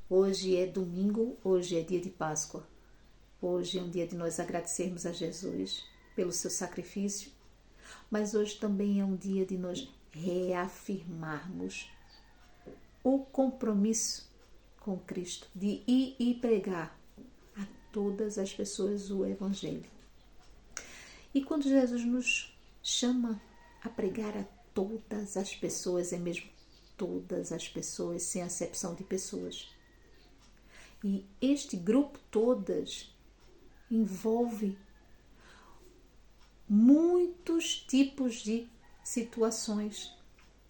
Hoje é domingo, hoje é dia de Páscoa. Hoje é um dia de nós agradecermos a Jesus pelo seu sacrifício, mas hoje também é um dia de nós reafirmarmos o compromisso com Cristo de ir e pregar a todas as pessoas o Evangelho. E quando Jesus nos chama a pregar a todas as pessoas, é mesmo todas as pessoas, sem acepção de pessoas. E este grupo todas envolve muitos tipos de situações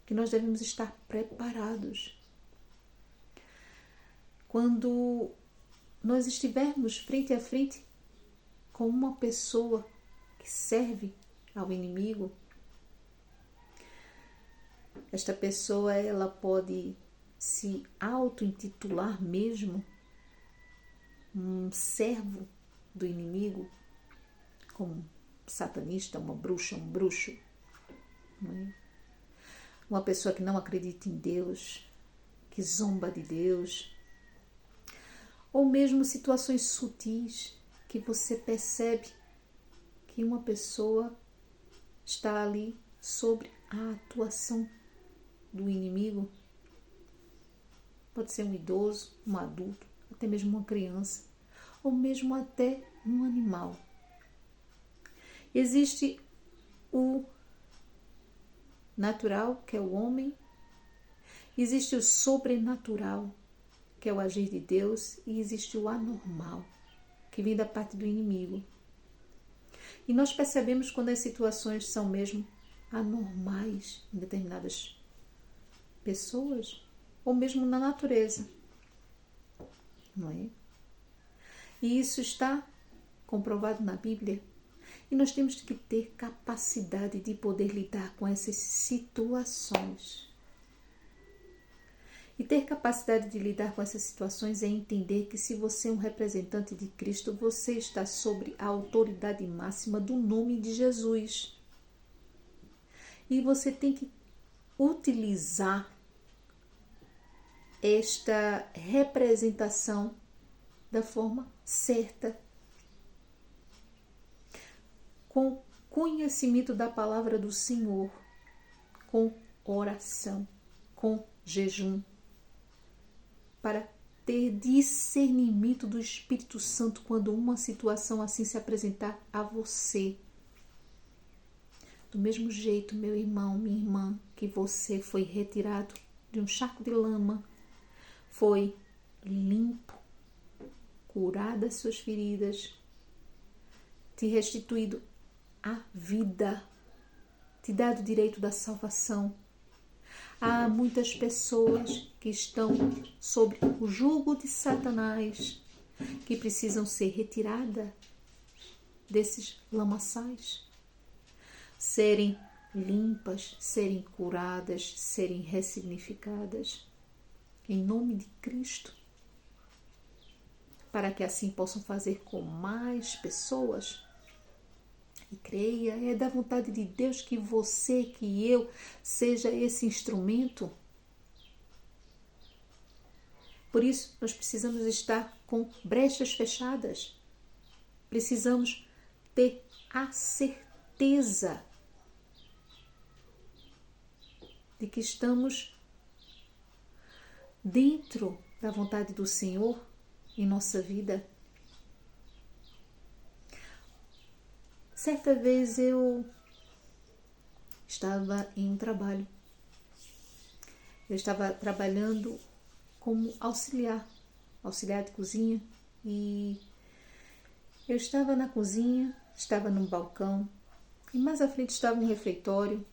que nós devemos estar preparados. Quando nós estivermos frente a frente com uma pessoa que serve ao inimigo, esta pessoa ela pode se auto-intitular mesmo um servo do inimigo, como um satanista, uma bruxa, um bruxo, não é? Uma pessoa que não acredita em Deus, que zomba de Deus, ou mesmo situações sutis que você percebe que uma pessoa está ali sobre a atuação do inimigo. Pode ser um idoso, um adulto, até mesmo uma criança, ou mesmo até um animal. Existe o natural, que é o homem, existe o sobrenatural, que é o agir de Deus, e existe o anormal, que vem da parte do inimigo. E nós percebemos quando as situações são mesmo anormais em determinadas pessoas, ou mesmo na natureza, não é? E isso está comprovado na Bíblia. E nós temos que ter capacidade de poder lidar com essas situações. E ter capacidade de lidar com essas situações é entender que se você é um representante de Cristo, você está sobre a autoridade máxima do nome de Jesus. E você tem que utilizar esta representação da forma certa, com conhecimento da palavra do Senhor, com oração, com jejum, para ter discernimento do Espírito Santo quando uma situação assim se apresentar a você. Do mesmo jeito, meu irmão, minha irmã, que você foi retirado de um charco de lama, foi limpo, curado as suas feridas, te restituído a vida, te dado o direito da salvação. Há muitas pessoas que estão sob o jugo de Satanás, que precisam ser retiradas desses lamaçais, serem limpas, serem curadas, serem ressignificadas, em nome de Cristo, para que assim possam fazer com mais pessoas. E creia, é da vontade de Deus que você, que eu, seja esse instrumento. Por isso, nós precisamos estar com brechas fechadas. Precisamos ter a certeza de que estamos dentro da vontade do Senhor em nossa vida. Certa vez eu estava em um trabalho. Eu estava trabalhando como auxiliar de cozinha, e eu estava na cozinha, estava num balcão, e mais à frente estava um refeitório,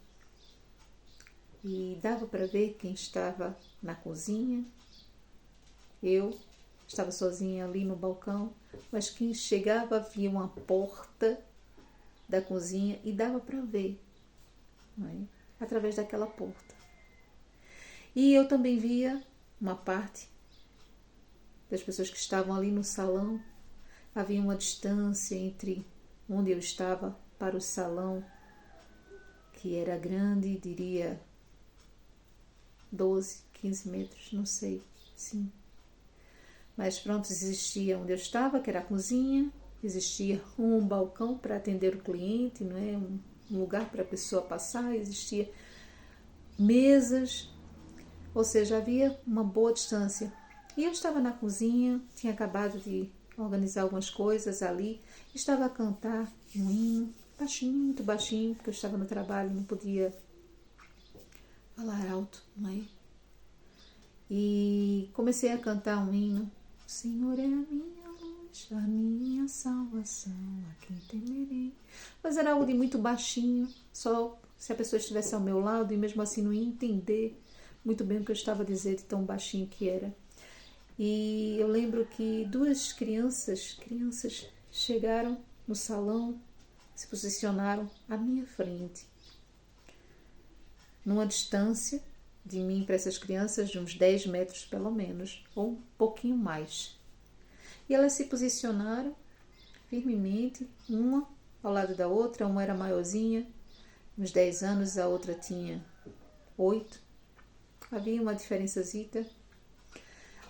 e dava para ver quem estava na cozinha. Eu estava sozinha ali no balcão, mas quem chegava via uma porta da cozinha e dava para ver, não é? Através daquela porta. E eu também via uma parte das pessoas que estavam ali no salão. Havia uma distância entre onde eu estava para o salão, que era grande, diria 12, 15 metros, não sei, sim. Mas pronto, existia onde eu estava, que era a cozinha, existia um balcão para atender o cliente, não é? Um lugar para a pessoa passar, existia mesas, ou seja, havia uma boa distância. E eu estava na cozinha, tinha acabado de organizar algumas coisas ali, estava a cantar um hino, baixinho, muito baixinho, porque eu estava no trabalho, não podia falar alto, não é? E comecei a cantar um hino. O Senhor é a minha luz, a minha salvação, a quem temerei. Mas era algo de muito baixinho, só se a pessoa estivesse ao meu lado e mesmo assim não ia entender muito bem o que eu estava a dizer de tão baixinho que era. E eu lembro que duas crianças chegaram no salão, se posicionaram à minha frente, numa distância de mim para essas crianças de uns 10 metros pelo menos, ou um pouquinho mais. E elas se posicionaram firmemente, uma ao lado da outra, uma era maiorzinha, uns 10 anos, a outra tinha 8. Havia uma diferençazita.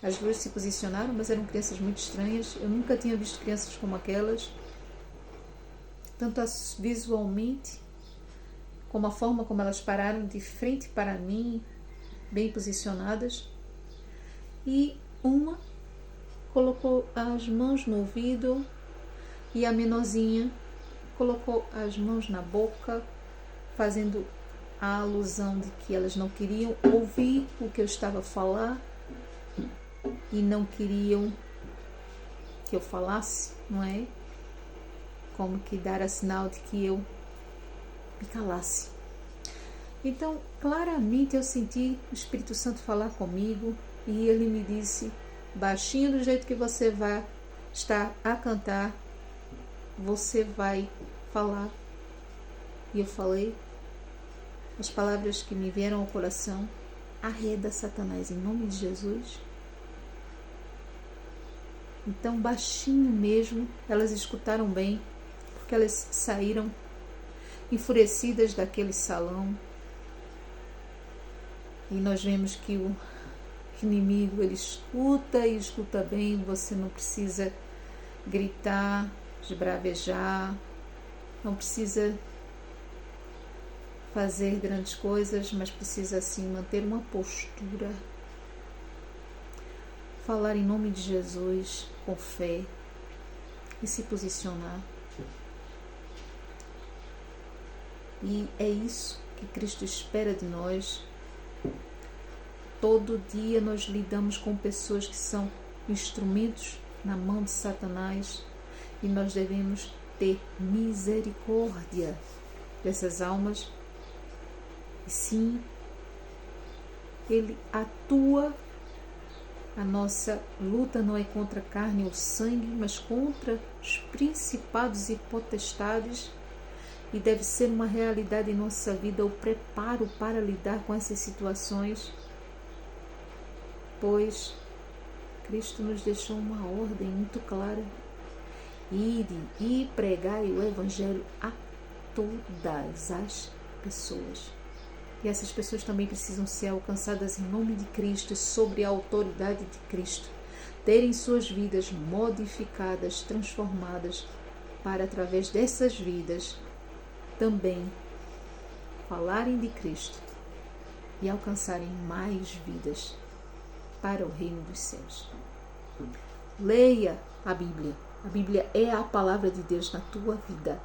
As duas se posicionaram, mas eram crianças muito estranhas. Eu nunca tinha visto crianças como aquelas, tanto visualmente, como a forma como elas pararam de frente para mim, bem posicionadas. E uma colocou as mãos no ouvido e a menorzinha colocou as mãos na boca, fazendo a alusão de que elas não queriam ouvir o que eu estava a falar e não queriam que eu falasse, não é? Como que dar a sinal de que eu me calasse. Então, claramente eu senti o Espírito Santo falar comigo e ele me disse, baixinho, do jeito que você vai estar a cantar, você vai falar. E eu falei as palavras que me vieram ao coração: arreda Satanás em nome de Jesus. Então, baixinho mesmo, elas escutaram bem, porque elas saíram enfurecidas daquele salão. E nós vemos que o inimigo, ele escuta e escuta bem. Você não precisa gritar, esbravejar, não precisa fazer grandes coisas, mas precisa assim manter uma postura, falar em nome de Jesus com fé e se posicionar. E é isso que Cristo espera de nós. Todo dia nós lidamos com pessoas que são instrumentos na mão de Satanás e nós devemos ter misericórdia dessas almas. E sim, ele atua. A nossa luta não é contra a carne ou sangue, mas contra os principados e potestades. E deve ser uma realidade em nossa vida o preparo para lidar com essas situações, pois Cristo nos deixou uma ordem muito clara: ide e pregai o Evangelho a todas as pessoas. E essas pessoas também precisam ser alcançadas em nome de Cristo e sobre a autoridade de Cristo, terem suas vidas modificadas, transformadas, para através dessas vidas também falarem de Cristo e alcançarem mais vidas para o reino dos céus. Leia a Bíblia. A Bíblia é a palavra de Deus na tua vida.